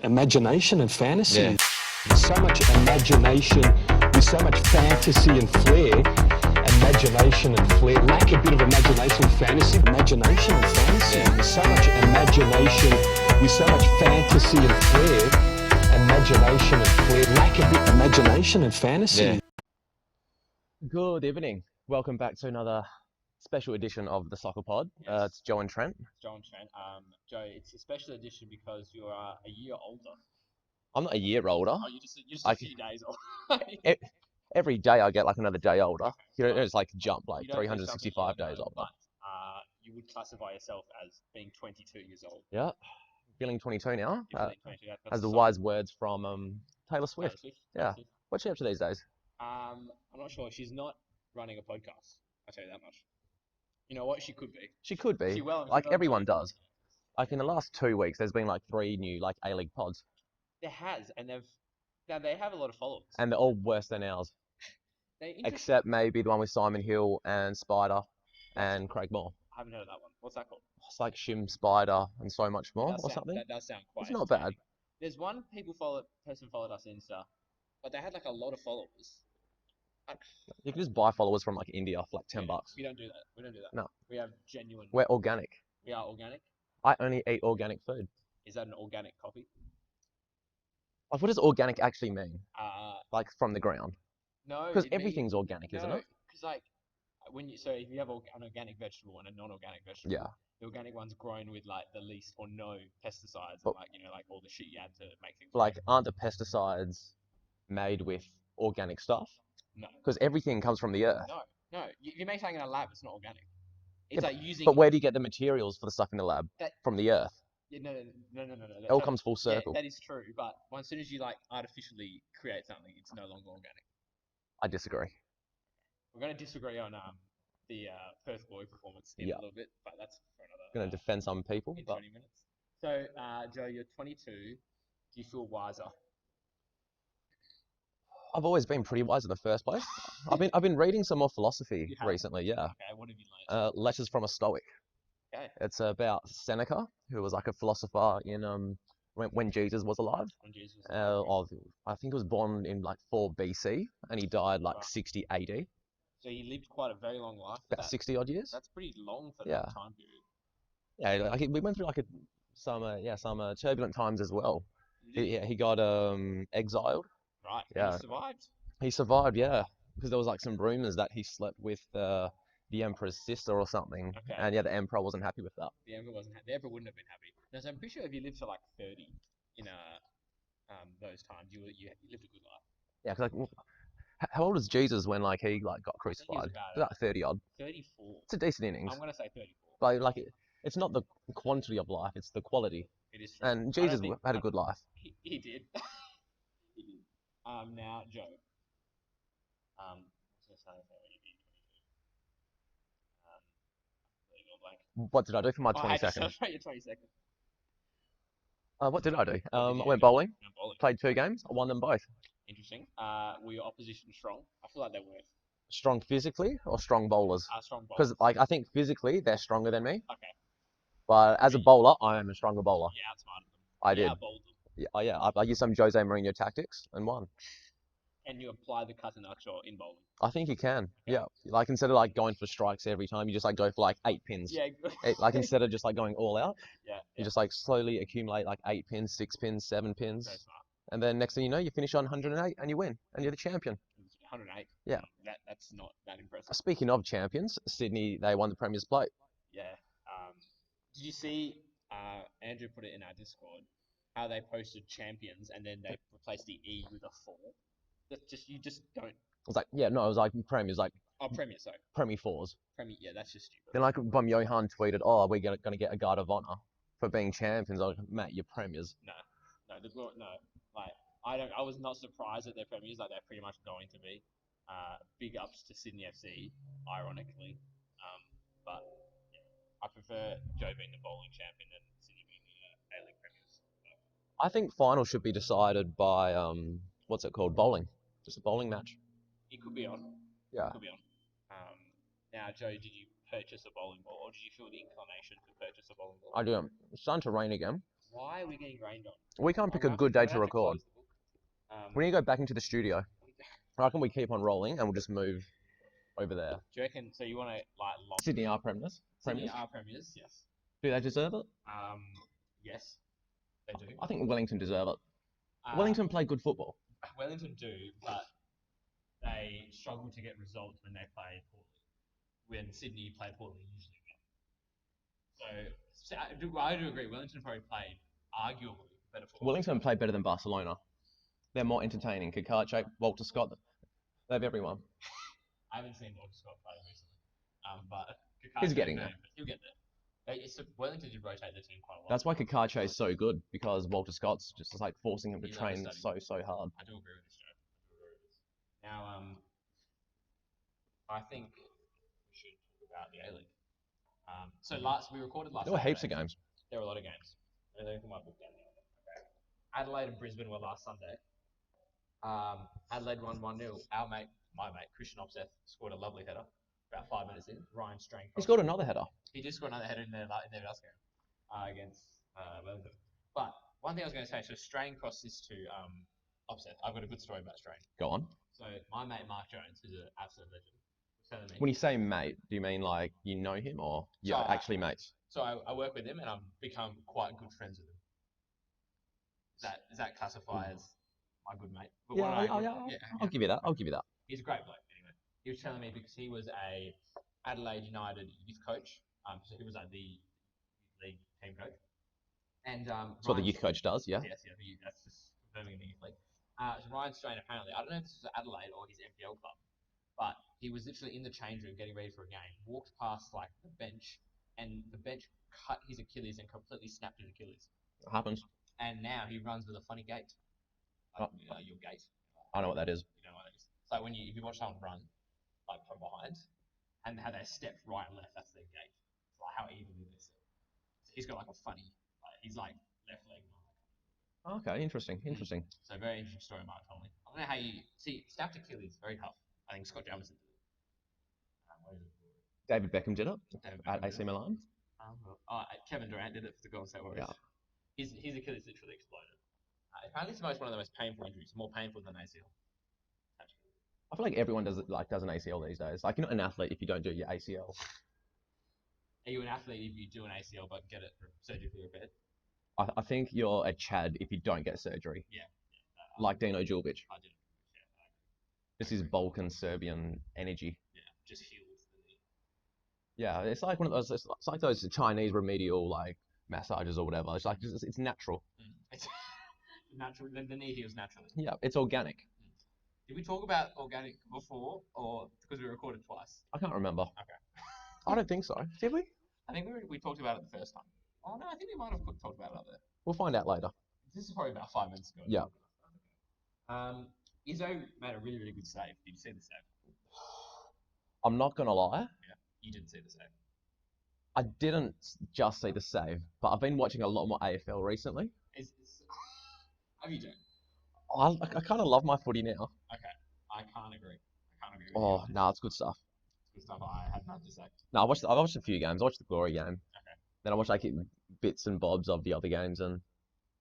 imagination and fantasy. Yeah. There's so much imagination, there's so much fantasy and flair. Imagination and flair. Lack a bit of imagination and fantasy. Imagination and fantasy. Yeah. There's so much imagination, there's so much fantasy and flair. Imagination and flair. Lack a bit of imagination and fantasy. Yeah. Good evening. Welcome back to another special edition of the Sokkah Pod. Yes. It's Joe and Trent. Joe and Trent. Joe, it's a special edition because you are a year older. I'm not a year older. Oh, you're just a few days older. Every day I get like another day older. You know, Well, it's like jump, like You don't do 365 something days you know, older. But you would classify yourself as being 22 years old. Yeah. Feeling 22 now. You're feeling 22. That's As the solid. wise words from Taylor Swift. Taylor Swift. Yeah. What's she up to these days? I'm not sure. She's not running a podcast. I'll tell you that much. You know what? She could be. She could be. She well, Like she well everyone could. does. Like in the last 2 weeks, there's been like 3 new like A-League pods. There has, and they have a lot of followers. And they're all worse than ours. They're interesting. Except maybe the one with Simon Hill and Spider and Craig Moore. I haven't heard of that one. What's that called? It's like Shim, Spider, and so much more, or something. That does sound quite. It's not bad. entertaining. There's one person followed us on Insta, but they had like a lot of followers. You can just buy followers from like India for like $10. We don't do that. We don't do that. No. We have genuine. We're organic. We are organic. I only eat organic food. Is that an organic copy? Like, what does organic actually mean? Like from the ground? No. Because everything's organic, isn't it? Because like if you have an organic vegetable and a non-organic vegetable, Yeah. the organic one's grown with like the least or no pesticides But- and like all the shit you add to make things. Like, aren't the pesticides made with organic stuff? No. Because everything comes from the earth. No. You make something in a lab, it's not organic. Yeah, It's like using. But where do you get the materials for the stuff in the lab? From the earth. Yeah, no. It all comes full circle. Yeah, that is true. But as soon as you like artificially create something, it's no longer organic. I disagree. We're going to disagree on the Perth boy performance in Yeah. a little bit, but that's for another. I'm going to defend some people, in but 20 minutes. So, Joe, you're 22. Do you feel wiser? I've always been pretty wise in the first place. I've been reading some more philosophy You have? recently. Yeah. Okay, what have you learned? Letters from a Stoic. Okay. It's about Seneca, who was like a philosopher in when Jesus was alive. When Jesus was alive. I think he was born in like 4 BC and he died like Right. 60 AD, So he lived quite a very long life. for about that. 60 odd years. That's pretty long for Yeah. that time period. Yeah, like we went through like some turbulent times as well. He got exiled. Right. and Yeah. He survived. He survived, yeah, because there was like some rumors that he slept with the emperor's sister or something, Okay. and yeah, the emperor wasn't happy with that. The emperor wasn't. The emperor wouldn't have been happy. No, so I'm pretty sure if you lived to like 30 in those times, you lived a good life. Yeah, because like, how old was Jesus when like he like got I think he was crucified? about He was like 30 odd. 34. It's a decent innings, I'm gonna say 34. but like it's not the quantity of life; it's the quality. It is true. And I don't Jesus think- had a good life. He did. He did. Now Joe. What was I saying about you being 22? Leaving all blank. What did I do for my Oh, I 20 had to seconds? celebrate your 20 seconds. What did I do? What did I you went do? bowling, Went bowling. played 2 games, I won them both. Interesting. Were your opposition strong? I feel like they were. Strong physically or strong bowlers? Strong bowlers. Because like I think physically they're stronger than me, Okay. but as a bowler, I am a stronger bowler. You outsmarted them. I You did. outbowled them. I used some Jose Mourinho tactics and won. And you apply the catenaccio in bowling. I think you can. Okay. Yeah. Like instead of like going for strikes every time, you just like go for like 8 pins. Yeah. Good. Like instead of just like going all out, Yeah. you just like slowly accumulate like 8 pins, 6 pins, 7 pins, Very smart. and then next thing you know, you finish on 108 and you win, and you're the champion. 108. Yeah. That's not that impressive. Speaking of champions, Sydney, they won the Premier's Plate. Yeah. Did you see Andrew put it in our Discord how they posted champions and then they replaced the E with a 4? That's just you just don't. I was like, yeah, no, it was like Premier's, like Oh, Premier, sorry. Premi4rs. Premier. Yeah, that's just stupid. Then like Bum Johan tweeted, oh, we're gonna get a guard of honor for being champions. I was like, Matt, you're Premiers. No. Like I was not surprised that they're premiers. Like they're pretty much going to be. Big ups to Sydney FC, ironically. But yeah, I prefer Joe being the bowling champion than Sydney being the A-League premiers. I think finals should be decided by what's it called? Bowling. Just a bowling match. It could be on. Yeah. It could be on. Now, Joe, did you purchase a bowling ball, or did you feel the inclination to purchase a bowling ball? I do. It's starting to rain again. Why are we getting rained on? We can't pick a I'm good gonna day have to record. close the book. We need to go back into the studio. How can we keep on rolling and we'll just move over there? Do you reckon? So you want to like lock Sydney are premiers. Sydney are premiers? Yes. Do they deserve it? Yes, they do. I think Wellington deserve it. Uh, Wellington play good football. Wellington do, but they struggle to get results when they play poorly. When Sydney play poorly, usually win. So I do agree. Wellington probably played arguably better football. Wellington play better than Barcelona. They're more entertaining. Kakache, Walter Scott, they have everyone. I haven't seen Walter Scott play recently, but He's getting there. He'll get there. Wellington did rotate the team quite a lot. That's why Kakache is so good, because Walter Scott's just like forcing him to He's train understudy. so hard. I do agree with this, Joe. Now, I think we should talk about the A-League. So we recorded last. There were heaps of Saturday. games. There were a lot of games. I think my book down there. Okay. Adelaide and Brisbane were last Sunday. Adelaide won 1-0. My mate, Christian Opseth, scored a lovely header about 5 minutes in. Ryan Strain. He scored another header. He did score another header in their last game against Wellington. But one thing I was going to say, so Strain crossed this to Opseth. I've got a good story about Strain. Go on. So my mate Mark Jones, who's an absolute legend, was telling me. When you say mate, do you mean like you know him or you're actually mates? So I work with him and I've become quite good friends with him. Does that classify as my good mate? But I'll give you that. I'll give you that. He's a great bloke. Anyway, he was telling me because he was a Adelaide United youth coach. So he was like the youth league team coach. And That's what the youth coach does, yeah. Yes, that's just confirming in the youth league. So Ryan Strain apparently, I don't know if this was Adelaide or his MPL club, but he was literally in the change room getting ready for a game, walked past like the bench, and the bench cut his Achilles and completely snapped his Achilles. It happens. And now he runs with a funny gait. Like, your gait. I know what that is. You know what that is. It's like if you watch someone run, like from behind, and how they step right and left, that's their gait. It's like how evenly they step. So he's got like a funny, he's like left leg. Okay, interesting. So very interesting story, Mark told me. I don't know how you see snapped Achilles, very tough. I think Scott Jamison did it. David Beckham did it at AC Milan. Kevin Durant did it for the Golden State Warriors. Yeah. His Achilles literally exploded. Apparently, it's one of the most painful injuries, more painful than ACL. I feel like everyone does an ACL these days. Like, you're not an athlete if you don't do your ACL. Are you an athlete if you do an ACL but get it surgically repaired? I think you're a Chad if you don't get surgery. Yeah. Like Dino Djulbic. I did. Just his Balkan Serbian energy. Yeah, just heals the knee. Yeah, it's like one of those. It's like those Chinese remedial like massages or whatever. It's like it's natural. It's natural. The knee heals naturally. Yeah, it's organic. Did we talk about organic before, or because we recorded twice? I can't remember. Okay. I don't think so. Did we? I think we talked about it the first time. Oh no, I think we might have talked about it up there. We'll find out later. This is probably about 5 minutes ago. Yeah. Izzo made a really, really good save. Did you see the save? I'm not gonna lie. Yeah, you didn't see the save. I didn't just see the save, but I've been watching a lot more AFL recently. Have you done? I kind of love my footy now. Okay, I can't agree. With Oh, you. No, it's good stuff. It's good stuff. I had nothing to say. No, I've watched a few games. I watched the Glory game. Okay. Then I watched like bits and bobs of the other games, and Do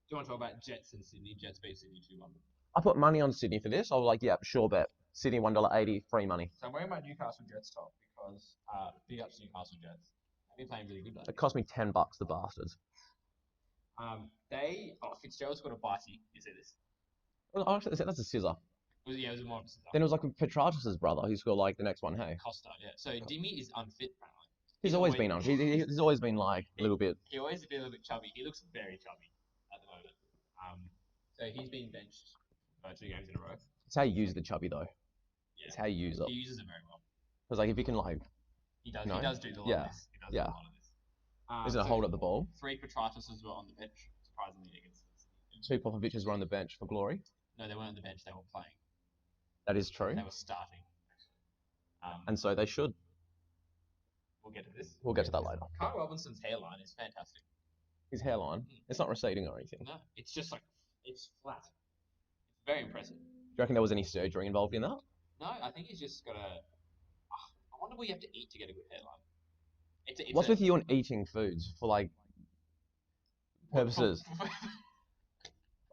you want to talk about Jets and Sydney? Jets beat Sydney 2-1. I put money on Sydney for this. I was like, yeah, sure bet. Sydney $1.80, free money. So I'm wearing my Newcastle Jets top because big ups to Newcastle Jets. They've been playing really good. It cost me $10, the bastards. Fitzgerald scored a bitey. You see this? Oh, actually, that's a scissor. It was more of a scissor. Then it was like Petratus' brother who scored like the next one. Hey, Costa, yeah. So Dimmy is unfit apparently. he's always been on. He's always been like a little bit. He always been a little bit chubby. He looks very chubby at the moment. So he's been benched 2 games in a row. It's how you use the chubby though. Yeah. It's how you use it. He uses it very well. Because like if you can like, He does. No. He does do a lot Yeah. of this. He does Yeah. do a lot of this. isn't it hold up the ball? 3 Petratuses were on the bench, surprisingly against. 2 Popovic's were on the bench for Glory. No, they weren't on the bench. They were playing. That is true. They were starting. And so they should. We'll get to this. We'll get to that later. Carl Robinson's hairline is fantastic. His hairline. It's not receding or anything. No, it's just like it's flat. It's very impressive. Do you reckon there was any surgery involved in that? No, I think he's just got a. I wonder what you have to eat to get a good hairline. What's with you on eating foods for like purposes. Food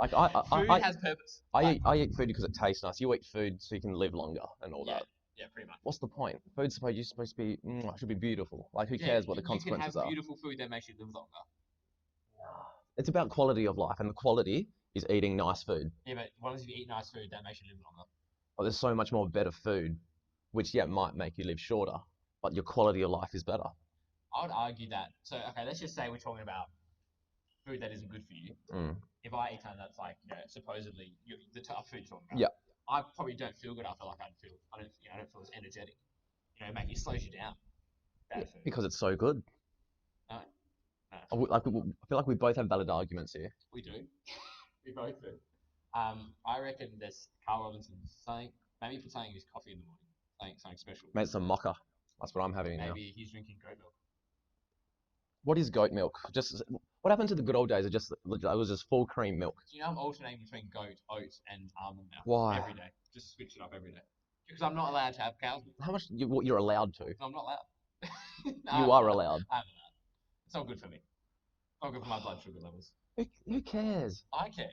Like I has purpose. I eat food because it tastes nice. You eat food so you can live longer and all Yeah. that. Yeah, pretty much. What's the point? Food's supposed to be should be beautiful. Like who Yeah, cares what the you can consequences have are? beautiful food that makes you live longer. It's about quality of life, and the quality is eating nice food. Yeah, but what if you eat nice food that makes you live longer? Well, there's so much more better food, which might make you live shorter, but your quality of life is better. I would argue that. So, okay, let's just say we're talking about food that isn't good for you. Mm. If I eat something that's like, supposedly the tough food you're talking about, Yeah. I probably don't feel good after like I don't feel as energetic. It slows you down. Bad food. Because it's so good. No. I feel like we both have valid arguments here. We do. We both do. I reckon there's Carl Robinson's something. Maybe put something in his coffee in the morning. Something special. Made some mocha. That's what I'm having now. Maybe he's drinking goat milk. What is goat milk? What happened to the good old days? It was just full cream milk. Do you know I'm alternating between goat, oats, and almond milk Why? every day? Just switch it up every day. Because I'm not allowed to have cow's milk. How much? What you're allowed to? I'm not allowed. You are allowed. I'm allowed. It's not good for me. Not good for my blood sugar levels. Who cares? I care.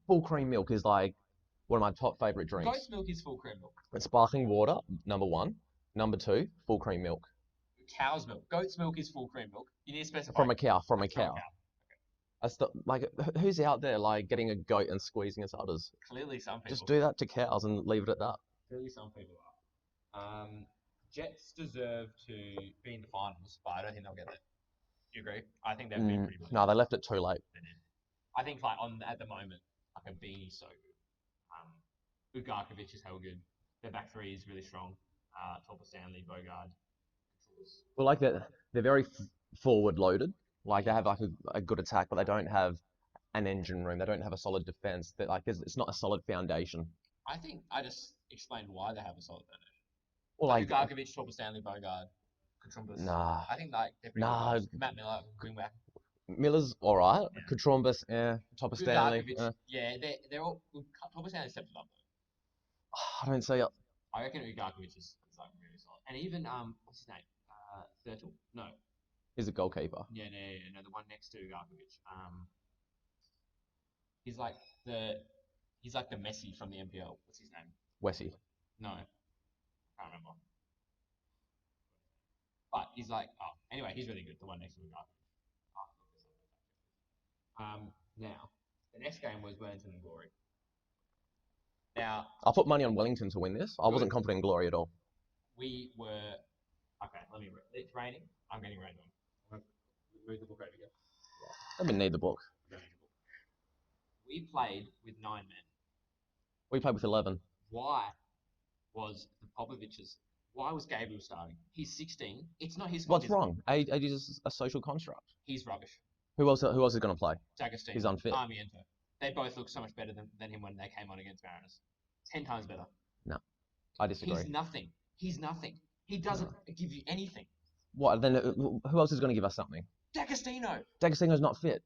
Full cream milk is like one of my top favorite drinks. Goat's milk is full cream milk. It's sparkling water, number one. Number two, full cream milk. Cow's milk. Goat's milk is full cream milk. You need to specify. From a cow. From a That's from cow. Like, who's out there like getting a goat and squeezing its udders? Clearly, some people. Just do that to cows and leave it at that. Clearly, some people are. Jets deserve to be in the finals, but I don't think they'll get there. Do you agree? I think they've been pretty good. No, they left it too late. I think at the moment, like a Beanie's so good. Ugarkovic is hell good. Their back three is really strong. Topper Stanley, Bogard. Well, like they're very forward loaded. Like they have like a good attack, but they don't have an engine room. They don't have a solid defense. That it's not a solid foundation. I think I just explained why they have a solid foundation. Well, like Ugarkovic, Topper Stanley, Bogard, Katrumbas. Nah. I think like they're pretty Nah. good. Matt Miller, wingback. Miller's all right. Yeah. Katrumbas, Topper Stanley. Ugarkovic, yeah, they're all. Topper Stanley stepped it up though. I don't see it. I reckon Ugarkovic is like really solid, and even what's his name? Thurtle? No. He's a goalkeeper. Yeah, no, the one next to Ugarkovic. He's like the Messi from the NPL. What's his name? Wessie. No, I can't remember. But he's like, anyway, he's really good. The one next to Ugarkovic. Now the next game was Wellington and Glory. Now I put money on Wellington to win this. I wasn't confident in Glory at all. we were okay. It's raining. I'm getting rained on. Move the book over here. I didn't need the book. We played with 9 men. We played with 11. Why was the Popovic's? Why was Gabriel starting? He's 16. It's not his fault. What's wrong? Age is a social construct. He's rubbish. Who else is going to play? D'Agostino. He's unfit. Armiento. They both look so much better than him when they came on against Mariners. 10 times better. No, I disagree. He's nothing. He doesn't give you anything. What then? Who else is going to give us something? D'Agostino. D'Agostino's not fit.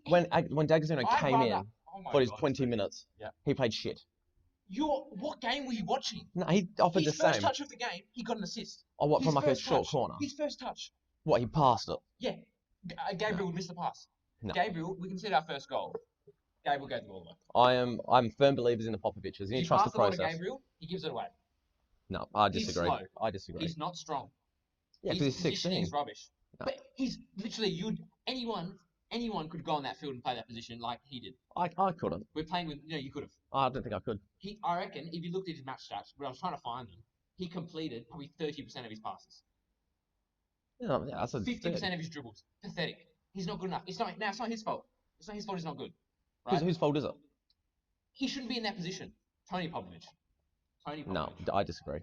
When D'Agostino came in for his 20 minutes, he played shit. What game were you watching? No, he offered the His first same. touch of the game, he got an assist. Oh, what, His from like a first short touch. corner? His first touch. What, he passed it? Yeah. Gabriel would miss the pass. No. Gabriel, we conceded our first goal. Gabriel gave the ball away. I'm firm believers in the Popoviches. You need to trust the ball to process. Gabriel, he gives it away. No, I He's disagree. slow. I disagree. He's not strong. Yeah, because he's 16. He's rubbish. No. But he's literally anyone could go on that field and play that position like he did. I couldn't. We're playing with you could have. I don't think I could. I reckon if you looked at his match stats, when I was trying to find them, he completed probably 30% of his passes. Yeah, that's 50% of his dribbles. Pathetic. He's not good enough. It's not his fault. It's not his fault he's not good. Right? Whose fault is it? He shouldn't be in that position. Tony Popovic. No, I disagree.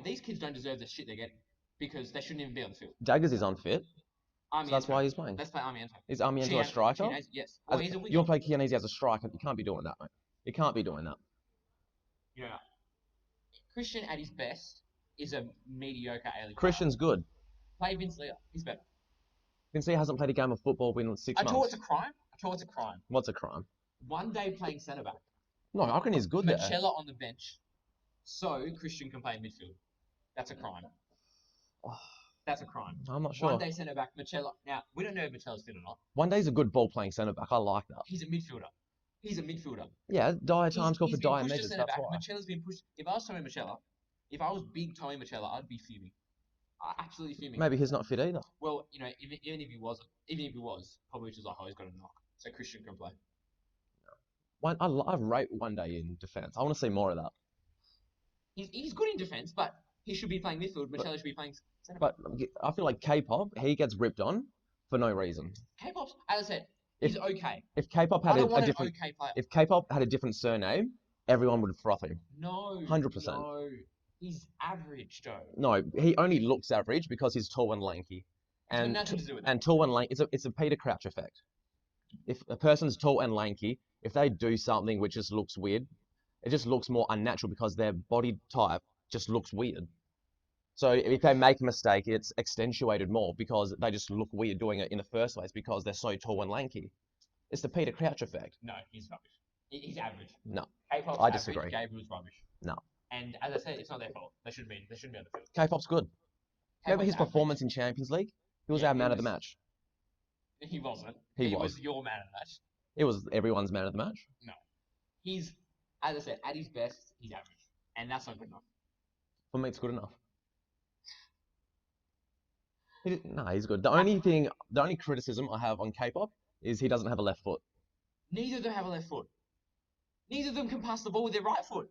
These kids don't deserve the shit they're getting because they shouldn't even be on the field. Daggers is unfit, so that's why he's playing. Let's play Armiento. Is Armiento a striker? Yes. Well, he's a winger. You'll play Chianese as a striker. You can't be doing that, mate. You can't be doing that. Christian at his best is a mediocre A-League Christian's good. Play Vince Leah. He's better. Vince Leah hasn't played a game of football in 6 months. I told it's a crime. What's a crime? One day playing centre back. No, I reckon he's good there. Marcella on the bench, so Christian can play midfield. That's a crime. That's a crime. I'm not sure. One day centre back, Machella. Now, we don't know if Machella's fit or not. One day's a good ball playing centre back. I like that. He's a midfielder. He's a midfielder. Yeah, dire times call for He's been dire pushed to measures. centre That's back. why. Machella's been pushed. If I was Tommy Machella, if I was big Tommy Machella, I'd be fuming. Absolutely fuming. Maybe he's not fit either. Well, you know, even if he wasn't, even if he was, Popovic is like, oh, he's got a knock, so Christian can play. I rate one day in defence. I want to see more of that. He's good in defence, but he should be playing midfield. Machella should be playing centre back. But I feel like K-pop, he gets ripped on for no reason. K-pop's, as I said, he's okay. If K-pop I had don't want a an different, okay player. if K-pop had a different surname, everyone would froth him. No. 100%. No. He's average, Joe. No, he only looks average because he's tall and lanky. It's got And nothing to do with that. and tall and lanky, it's a Peter Crouch effect. If a person's tall and lanky, if they do something which just looks weird, it just looks more unnatural because their body type just looks weird. So if they make a mistake, it's accentuated more because they just look weird doing it in the first place because they're so tall and lanky. It's the Peter Crouch effect. No, he's rubbish. He's average. No, K-pop's I average. disagree. Gabriel's rubbish. No. And as I said, it's not their fault. They shouldn't be on the field. K-pop's good. Remember K-pop's his average. performance in Champions League? He was Yeah, our he man of the was- match. He wasn't. He was was. your man of the match. It was everyone's man of the match. He's, as I said, at his best, he's average. And that's not good enough. For me, it's good enough. No, he's good. The only criticism I have on K-pop is he doesn't have a left foot. Neither of them have a left foot. Neither of them can pass the ball with their right foot.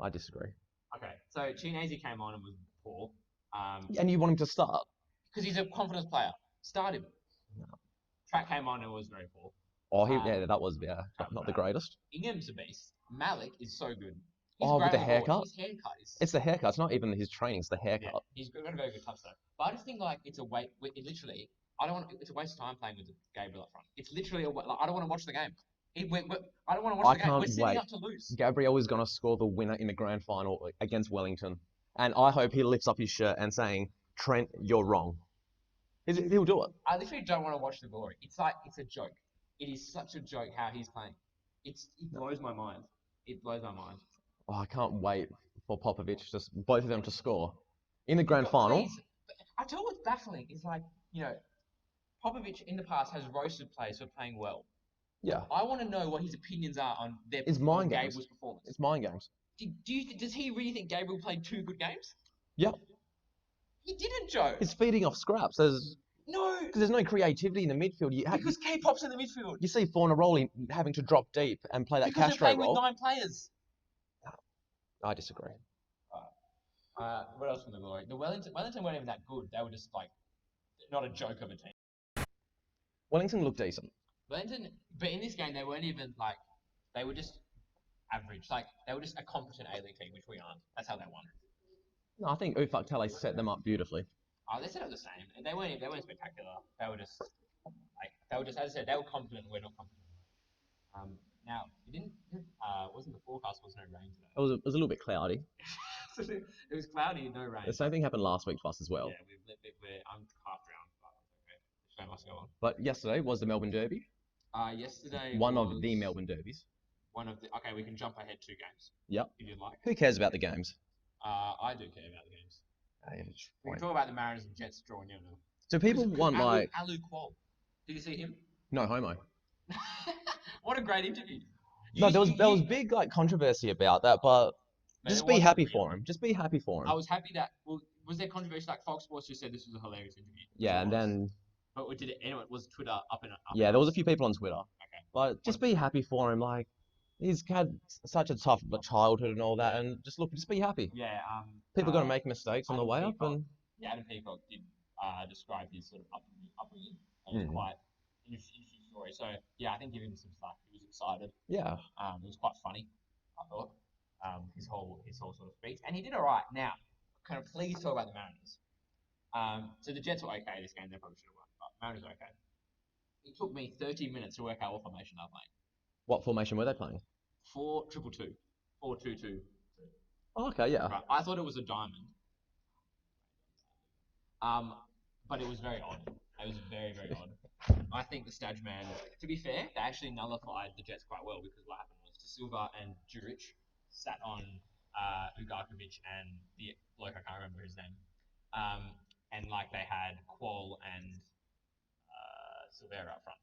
I disagree. Okay, so Chinese came on and was poor. And you want him to start? Because he's a confidence player. Start him. No. Track came on and was very poor. Oh, that was not the greatest. Ingham's a beast. Malik is so good. Oh, with the grabbing ball. haircut? His haircut is. It's the haircut. It's not even his training. It's the haircut. Yeah, he's got a very good touch though. But I just think like it's a literally. I don't want. It's a waste of time playing with Gabriel up front. It's literally I don't want to watch the game. I don't want to watch the game. We're can't setting wait. up to lose. Gabriel is going to score the winner in the grand final against Wellington. And I hope he lifts up his shirt and saying, Trent, you're wrong. He'll do it. I literally don't want to watch the glory. It's like it's a joke. It is such a joke how he's playing. It blows my mind. It blows my mind. Oh, I can't wait for Popovic, both of them to score. In the grand final, Please, I tell you what's baffling is like, you know, Popovic in the past has roasted players for playing well. yeah, I want to know what his opinions are on It's mind games. Gabriel's performance. it's mind games. Does he really think Gabriel played 2 good games? Yeah. He didn't, Joe. He's feeding off scraps. Because No, there's no creativity in the midfield. because K-pop's in the midfield. You see Fornaroli having to drop deep and play that Because they're Castro playing role. with 9 players. I disagree. What else from the glory? The Wellington weren't even that good. They were just like not a joke of a team. Wellington looked decent. Wellington, but in this game they weren't even like they were just average. Like they were just a competent A-League team, which we aren't. That's how they won. No, I think Ufak Tele set them up beautifully. They set up the same. They weren't spectacular. They were just as I said, they were competent. We're not competent. Now it didn't. Wasn't the forecast was no rain today? It was a little bit cloudy. It was cloudy and no rain. The same thing happened last week to us as well. Yeah, I'm half drowned, but okay. The show must go on. But yesterday was the Melbourne Derby. Yesterday One was of the Melbourne Derbies. Okay, we can jump ahead 2 games. Yep. If you'd like. Who cares about the games? I do care about the games. We Point. can talk about the Mariners and Jets drawing you now. Do people want like Alu Qual. Did you see him? no homo? What a great interview. No, there was big like controversy about that, but just be happy for him. Just be happy for him. I was happy that. Well, was there controversy? Like Fox Sports just said this was a hilarious interview. Yeah, and then But did it? Anyway, was Twitter up and up? yeah, there was a few people on Twitter. Okay. But just be happy for him. Like he's had such a tough childhood and all that, and just be happy. Yeah. People are gonna make mistakes on the Adam way up, Peacock. and Yeah, Adam Peacock did describe his sort of upbringing. And it was quite interesting story. So yeah, I think give him some slack. He was excited. yeah, It was quite funny, I thought. His whole sort of speech, and he did all right. Now, kind of please talk about the Mariners. So the Jets were okay this game. They probably should have won, but Mariners were okay. It took me 30 minutes to work out what formation they're playing. what formation were they playing? 4-2-2, 4-2-2. Oh, okay, yeah. Right. I thought it was a diamond. But it was very odd. It was very, very odd. I think the Stag man, to be fair, they actually nullified the Jets quite well because what happened was De Silva and Juric sat on Ugarkovic and the bloke, I can't remember his name. and like they had Qual and Silvera up front.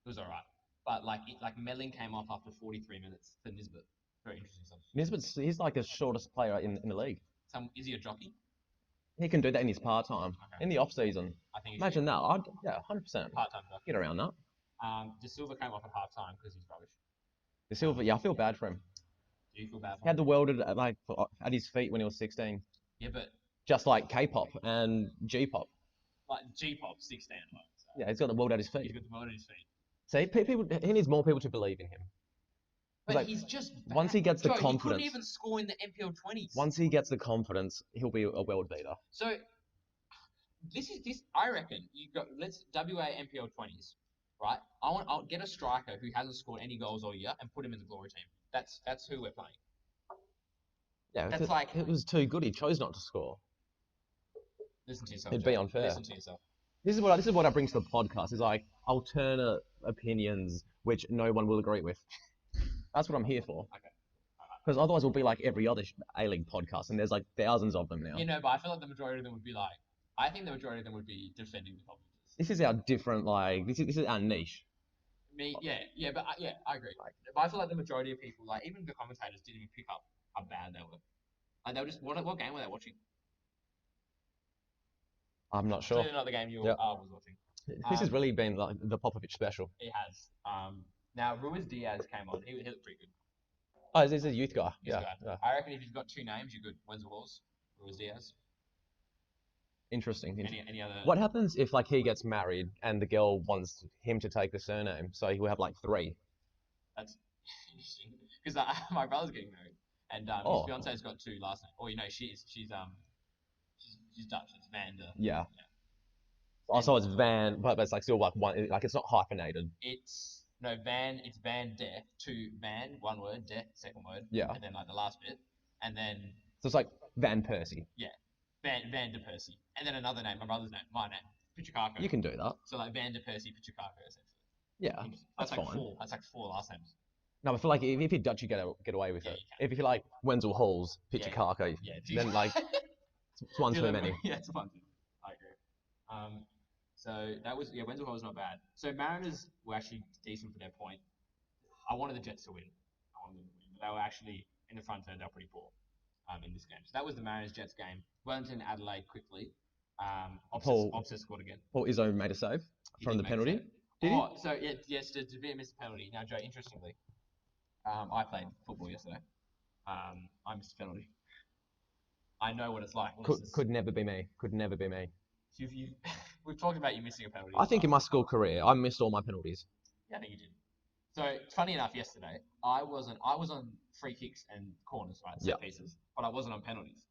It was alright, but like Melling came off after 43 minutes for Nisbet. Very interesting stuff. He's like the shortest player in the league. Is he a jockey? He can do that in his part time, Okay. in the off season. I think he's Imagine that. 100%. part-time jockey. Get around that. De Silva came off at half time because he's rubbish. The Silver, yeah, I feel bad for him. Do you feel bad for He had him? the world at his feet when he was 16, Yeah, but just like K-pop and G-pop. like G-pop 16. Like, so Yeah, he's got the world at his he's feet. got the world at his feet. See, people, he needs more people to believe in him. But Like, he's just bad. once he gets the Bro, he confidence, couldn't even score in the NPL 20s. once he gets the confidence, he'll be a world beater. So this. I reckon let's WA NPL 20s, right? I'll get a striker who hasn't scored any goals all year and put him in the glory team. That's who we're playing. Yeah, That's like- it was too good. He chose not to score. Listen to yourself. It'd Joe. be unfair. Listen to yourself. This is what I bring to the podcast. Is like alternate opinions which no one will agree with. That's what I'm here for. Okay. Because otherwise we'll be like every other A-League podcast, and there's like thousands of them now. You know, but I feel like the majority of them would be like. I think the majority of them would be defending the Popovics. This is our different, like, this is our niche. I agree. But I feel like the majority of people, like even the commentators, didn't even pick up how bad they were. Like they were just what game were they watching? I'm not sure. Clearly not the game you Yep. was watching. This has really been like the Popovic special. It has. Now Ruiz Diaz came on. He looked pretty good. Oh, he's a youth guy. He's Yeah, good. yeah. I reckon if you've got two names, you're good. Wenzel Halls, Ruiz Diaz. Interesting. Any other? What happens if like he gets married and the girl wants him to take the surname, so he will have like 3? That's interesting because my brother's getting married, and Oh. his fiance's got 2 last names. Or she's Dutch. It's Van der. Yeah. Also, it's Van, but it's like still like one. Like it's not hyphenated. It's Van. It's Van der. 2 Van, one word. Der, second word. Yeah. And then like the last bit, and then So it's like Van Persie. Van der Persie, and then another name, my brother's name, my name, Pichikako. You can do that. So like Van der Persie, Pichikako, essentially. Yeah. That's That's like fine. 4. That's like 4 last names. No, I feel like if you're Dutch, you get away with Yeah, it. you If you're like Wenzel Halls, Yeah, Pichikako, Yeah. then like it's one too many. Yeah, it's one too many. I agree. So that was Wenzel Hall was not bad. So Mariners were actually decent for their point. I wanted the Jets to win. But they were actually in the front end. They were pretty poor in this game. So that was the Mariners Jets game. Wellington Adelaide quickly. Obsess scored again. Paul Izzo made a save He from did the make a penalty. save. Did he? So yes, De Vere missed the penalty. Now, Joe, interestingly, I played football yesterday. I missed a penalty. I know what it's like. Could never be me. Could never be me. We've talked about you missing a penalty. I think in my school career, I missed all my penalties. Yeah, I think you did. So funny enough, yesterday I was on free kicks and corners, right, set pieces, but I wasn't on penalties.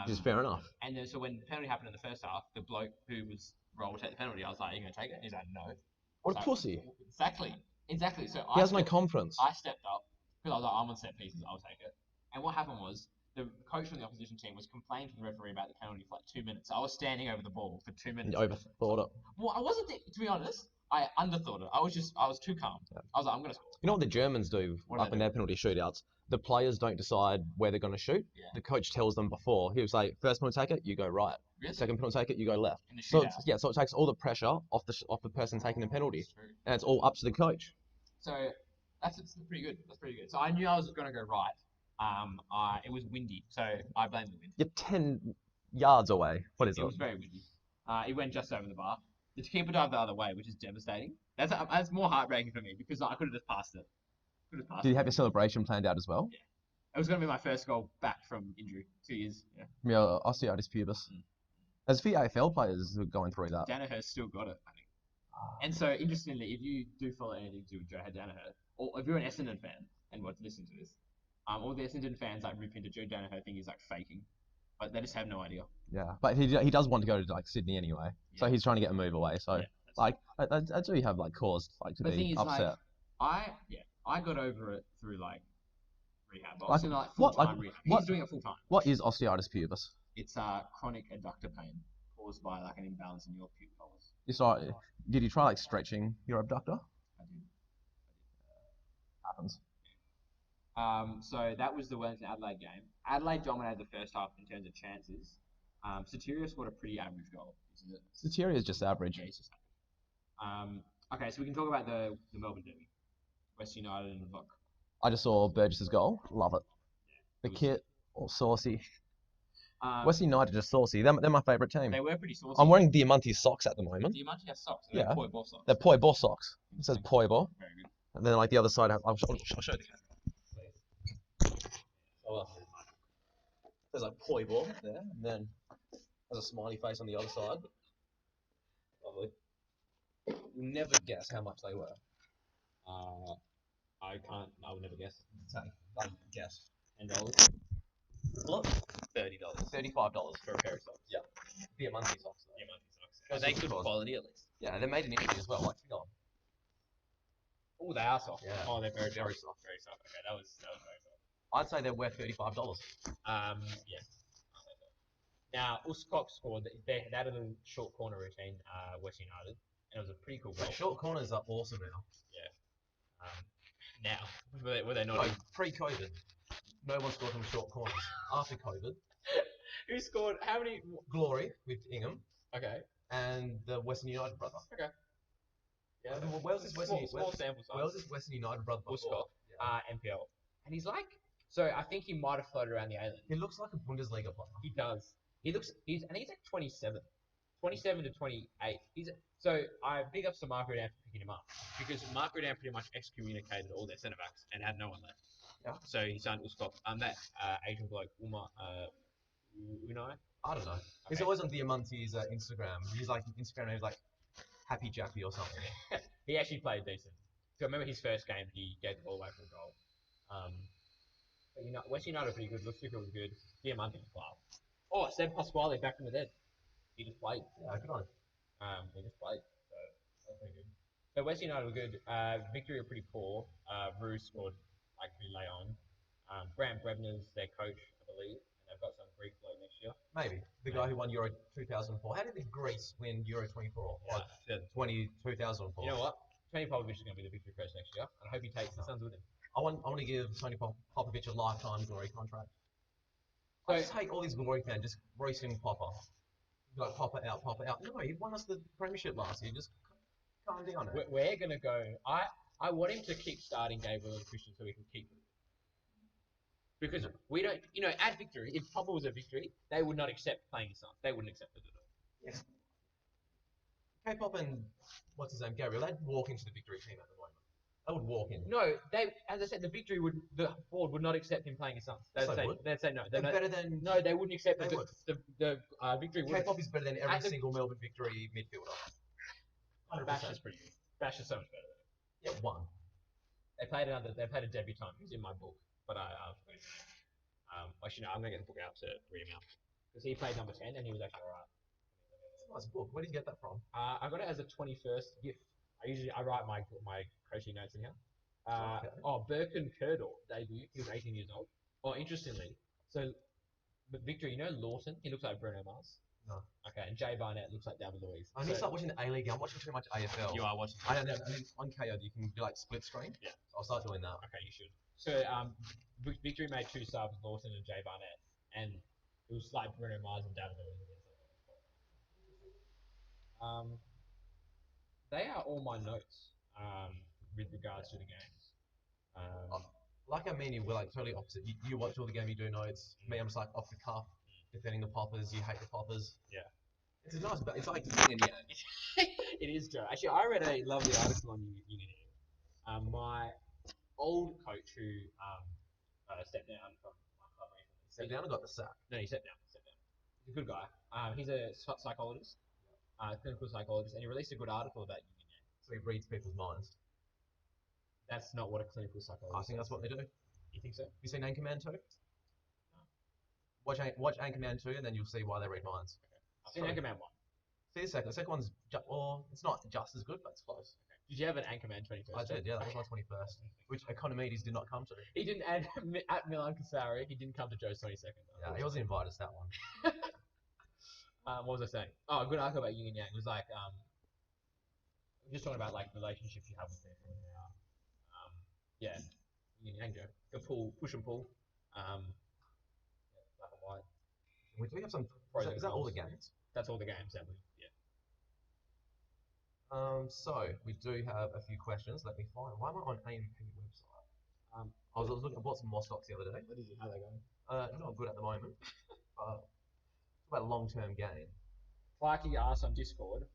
Which is fair enough. And then so when the penalty happened in the first half, the bloke who was rolled to take the penalty, I was like, "Are you gonna take it?" He's like, "No." What a So- pussy. Exactly. So He has no confidence. I stepped up because I was like, "I'm on set pieces. I'll take it." And what happened was the coach from the opposition team was complaining to the referee about the penalty for like 2 minutes. I was standing over the ball for 2 minutes. You overthought it. Well, I wasn't. To be honest, I underthought it. I was too calm. Yeah. I was like, "I'm gonna score." You know what the Germans do What do up they in do? their penalty shootouts? The players don't decide where they're going to shoot. Yeah. The coach tells them before. He was like, first penalty take it, you go right. Really? Second penalty take it, you go left. In the So shootout. so it takes all the pressure off the person taking the penalty, That's true. and it's all up to the coach. So that's pretty good. That's pretty good. So I knew I was gonna go right. It was windy, so I blamed the wind. You're 10 yards away. What is It it? was very windy. It went just over the bar. The keeper dived the other way, which is devastating. That's more heartbreaking for me because I could have just passed it. Did you have your celebration planned out as well? Yeah. It was going to be my first goal back from injury. 2 years. Yeah. Yeah, osteitis pubis. Mm. There's a few AFL players who are going through that. Danaher's still got it, I think. And so, interestingly, if you do follow anything to do with Joe Danaher, or if you're an Essendon fan and want to listen to this, all the Essendon fans like rip into Joe Danaher think he's like faking, but they just have no idea. Yeah, but he does want to go to like Sydney anyway, so Yeah. he's trying to get a move away. So Yeah, that's- like I do have like cause like to the thing be is, upset. I got over it through like rehab. I Like, was in like what- full time like, rehab. what- He's doing it full time. What is osteitis pubis? It's chronic adductor pain caused by like an imbalance in your pubes. Did you try like stretching your abductor? I did. Happens. So that was the Wellington Adelaide game. Adelaide dominated the first half in terms of chances. Soteria scored a pretty average goal, isn't it? Soteria is just average. Yeah, it's just average. Okay, so we can talk about the Melbourne Derby. West United and Vok. I just saw Burgess's goal. Love it. The it was- kit, all saucy. West West United are saucy. They're my favourite team. They were pretty saucy. I'm wearing Diamante socks at the moment. Diamante has socks. Yeah. They're Poi ball socks. They're Poi Ball socks. It says Poi Ball. Very good. And then like the other side, I'll show you the camera. Oh, there's like Poi Ball there, and then there's a smiley face on the other side. Lovely. You'll never guess how much they were. I would never guess. Like, guess. $10. Look, $30. $35 For a pair of socks. Yeah. Diamante socks. Though. Diamante socks. Are they good quality at least? Yeah, they're made in Italy as well. Like, go on. Oh, they are soft. Yeah. Oh, they're very, Very very soft. Very soft. Okay, that was very soft. I'd say they're worth $35. Yeah. Now, Uskok scored. They had a little short corner routine, West United, and it was a pretty cool goal. Short corners are awesome now. Now, were they not? Like, pre-COVID, no one scored from short corners. After COVID, Who scored? How many? Glory with Ingham Okay. and the Western United brother. Yeah. Wales is Western Small sample size. Wales is Western United brother. Uskok, Yeah. MPL, and he's like. So I think he might have floated around the island. He looks like a Bundesliga player. He does. He's like 27 to 28. I big ups to Mark Rodan for picking him up because Mark Rodan pretty much excommunicated all their centre backs and had no one left. Yeah. So he signed Uskok. That Asian bloke Unai. I don't know. He's always on Diamante's Instagram. He's like Instagram name's like Happy Jackie or something. He actually played decent. So I remember his first game, he gave the ball away for a goal. But West United are pretty good. Lustica was good. Diamante was class. Oh, Seb Pasquale back from the dead. He just played. Yeah, good on him. He just played. So that's pretty good. So West United were good. Victory were pretty poor. Rue scored like pretty late on. Grant Brebner's their coach, I believe, and they've got some Greek bloke next year. Maybe. The guy who won Euro 2004. How did Greece win Euro 24? Yeah. 2004. You know what? Tony Popovic is going to be the victory coach next year, and I hope he takes the Suns with him. I want to give Tony Popovic a lifetime glory contract. So, I just take all these glory fans, just roasting Popper. Like, Popper out, Popper out. No, he won us the premiership last year. Just calm down. we're going to go. I want him to keep starting Gabriel and Christian so we can keep them. Because we don't, at Victory, if Popper was at Victory, they would not accept playing his Suns. They wouldn't accept it at all. Yeah. K-Pop and, what's his name, Gabriel, they'd walk into the Victory team at the moment. They would walk in. No, as I said, the board would not accept him playing his Suns. They'd say no. They're better than... No, they wouldn't accept They would. the Victory would. K-Pop is better than every single Melbourne Victory midfielder. Bash is pretty good. Bash is so much better. Yeah, one. They played a debutant who's in my book, but actually no, I'm gonna get the book out to read him out because he played number 10 and he was actually alright. It's a nice book. Where did you get that from? I got it as a 21st gift. I write my coaching notes in here. Okay. Birkin Kerdor debut. He was 18 years old. Oh, interestingly, but Victor, Lawton? He looks like Bruno Mars. No. Okay, and Jay Barnett looks like David Luiz. I need to start watching the A-League. I'm watching too much AFL. You are watching. I don't know. On KO, you can do like split screen. Yeah. So I'll start doing that. Okay, you should. So, Victory made 2 subs, Lawton and Jay Barnett, and it was like Bruno Mars and David Luiz. They are all my notes with regards to the games. Like I mean, we're like totally opposite. You watch all the game, you do notes. Me, I'm just like off the cuff, defending the Poppers. You hate the Poppers. Yeah. It's a nice, but it's like yin and yang. It is, Joe. Actually, I read a lovely article on Union. My old coach who stepped down from my club recently. Stepped down and got the sack. No, he stepped down. He's a good guy. He's a psychologist, clinical psychologist, and he released a good article about Union. So he reads people's minds. That's not what a clinical psychologist I think that's what they do. You think so? You seen Anchorman 2? No. Watch Anchorman 2 and then you'll see why they read minds. I've seen Anchorman 1. See the second. The second one's, it's not just as good, but it's close. Did you have an Anchorman 21st? I did, yeah. That was my 21st, which Economides did not come to. He didn't add at Milan Kasari. He didn't come to Joe's 22nd. Yeah, he wasn't invited to that one. What was I saying? Oh, a good article about Yin and Yang. It was like, just talking about like relationships you have with people. Yeah, Yin and Yang, Joe. Go push and pull. Black and white. We have some Pros Is and that all the cons. games? That's all the games that we. Yeah. So we do have a few questions. Let me find. Why am I on AMP website? I was looking. I bought some more stocks the other day. What is it? How they going? Not good at the moment. But it's about long-term gain. Clarky asked on Discord.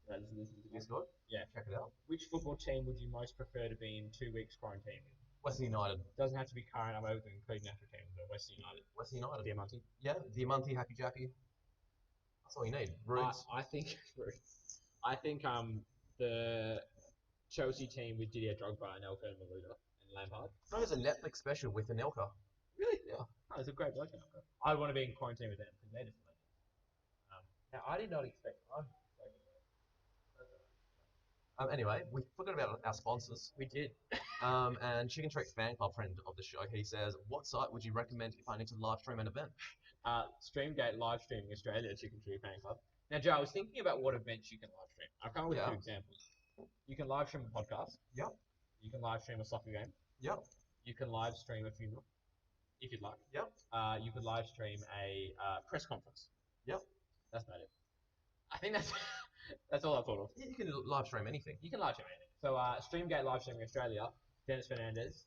Listen to this. Discord. Yeah. Check it out. Which football team would you most prefer to be in 2 weeks quarantine with? Western United. Doesn't have to be current. I'm able to include national teams, but Western United. Western United. Diamante. Yeah, Diamante, Happy Jappy. That's all you need. Roots. I think. I think the Chelsea team with Didier Drogba and Elka and Maluda and Lampard. No, there's a Netflix special with Anelka. Really? Yeah. Oh, it's a great bloke. Elka. I want to be in quarantine with them because they're just legends. Now I did not expect. Anyway, we forgot about our sponsors. We did. And Chicken Treat Fan Club, friend of the show, he says, what site would you recommend if I need to live stream an event? Streamgate live streaming Australia Chicken Tree Fan Club. Now, Joe, I was thinking about what events you can live stream. I've come up with 2 examples. You can live stream a podcast. Yep. You can live stream a soccer game. Yep. You can live stream a funeral, if you'd like. Yep. You could live stream a press conference. Yep. That's about it. I think that's that's all I thought of. You can live stream anything. You can live stream anything. So Streamgate live streaming Australia, Dennis Fernandez.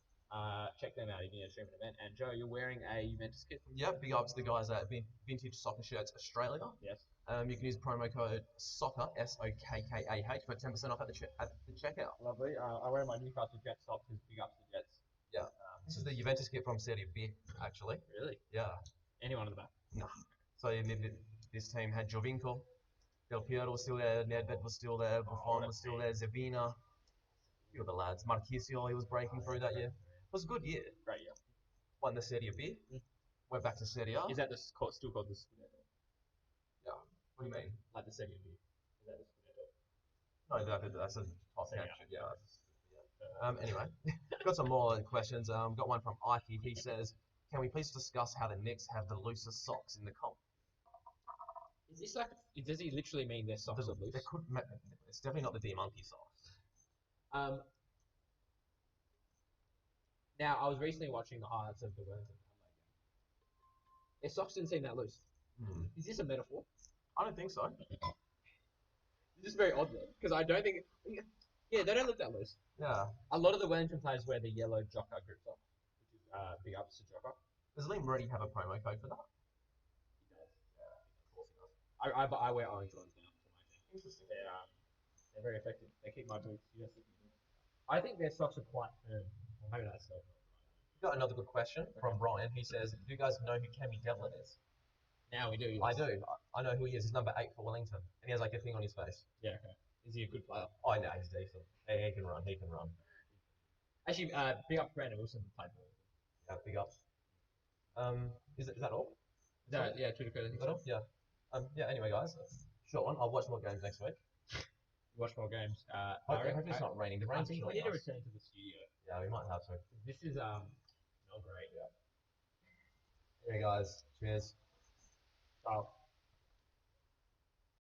Check them out if you need to stream an event. And Joe, you're wearing a Juventus kit. Yep, big up to the guys at Vintage Soccer Shirts Australia. Yes. You can use promo code SOKKAH, SOKKAH, for 10% off at the checkout. Lovely. I wear my Newcastle Jets top because big up to the Jets. Yeah. This is the Juventus kit from Serie B, actually. Really? Yeah. Anyone in the back? No. So this team had Jovinko, Del Piero was still there, Nedved was still there, Buffon was still there, Zevina, a few of the lads. Marchisio, he was breaking through that year. It was a good year. Great year. Won the Serie B, went back to Serie A. Is that still called the Scudetto? Yeah. What do you mean? Like the Serie B? Is that the Scudetto? No, that's a top Serie A. section. Yeah. Anyway, got some more questions. Got one from Ike. He says, "Can we please discuss how the Knicks have the loosest socks in the comp?" Is this like? Does he literally mean their socks are loose? It's definitely not the D-Monkey socks. Now I was recently watching the highlights of the Wellington Adelaide game. Their socks didn't seem that loose. Is this a metaphor? I don't think so. It's just very odd though, because I don't think. Yeah, they don't look that loose. Yeah. A lot of the Wellington players wear the yellow Jocka grip sock, which is big ups to Jocka. Does Liam already have a promo code for that? He does. Yeah, of course he does. I wear orange ones now for my team. Interesting. They're very effective. They keep my boots. I think their socks are quite firm. Well, maybe that's so. We got another good question from Brian. He says, "Do you guys know who Kemi Devlin is?" Now we do. Yes. I do. I know who he is. He's number 8 for Wellington, and he has like a thing on his face. Yeah. Okay. Is he a good player? Oh, no, he's decent. He can run. He can run. Actually, big up Brandon Wilson who played for Wellington. Yeah, big up. Is that all? Yeah, Twitter credit. Is that all? Yeah. Yeah. Anyway, guys, short one. I'll watch more games next week. Watch more games. Hopefully it's not raining. The I rain's think we killing need to us. return to the studio. Yeah, we might have to. This is not great. Yeah. Anyway, guys, cheers. Ciao.